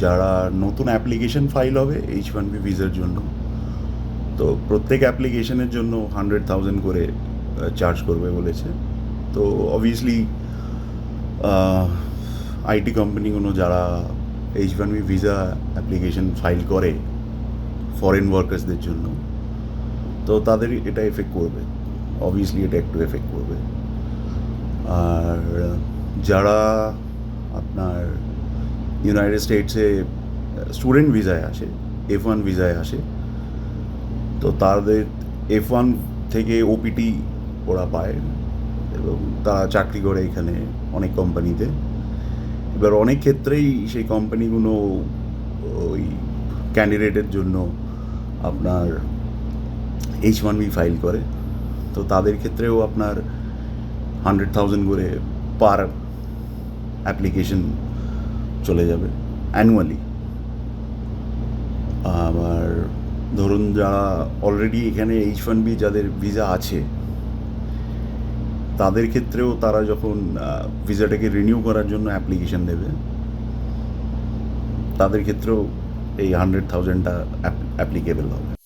যারা নতুন application file হবে H1B ভিসার জন্য, তো প্রত্যেক অ্যাপ্লিকেশনের জন্য 100,000 করে চার্জ করবে বলেছে। তো অবভিয়াসলি আইটি কোম্পানিগুলো যারা H1B ভিসা অ্যাপ্লিকেশন ফাইল করে ফরেন ওয়ার্কার্সদের জন্য, তো তাদের এটা এফেক্ট করবে, অবভিয়াসলি এটা একটু এফেক্ট করবে। আর যারা আপনার ইউনাইটেড স্টেটসে স্টুডেন্ট ভিসায় আসে, F1 ভিসায় আসে, তো তাদের F1 থেকে ওপিটি ওরা পায় এবং তারা চাকরি করে এখানে অনেক কোম্পানিতে। এবার অনেক ক্ষেত্রেই সেই কোম্পানিগুলো ওই ক্যান্ডিডেটের জন্য আপনার H1B ফাইল করে, তো তাদের ক্ষেত্রেও আপনার 100,000 করে পার অ্যাপ্লিকেশন চলে যাবে অ্যানুয়ালি। আবার ধরুন যারা অলরেডি এখানে H1B যাদের ভিসা আছে, তাদের ক্ষেত্রেও তারা যখন ভিসাটাকে রিনিউ করার জন্য অ্যাপ্লিকেশন দেবে, তাদের ক্ষেত্রেও এই 100,000টা অ্যাপ্লিকেবল হবে।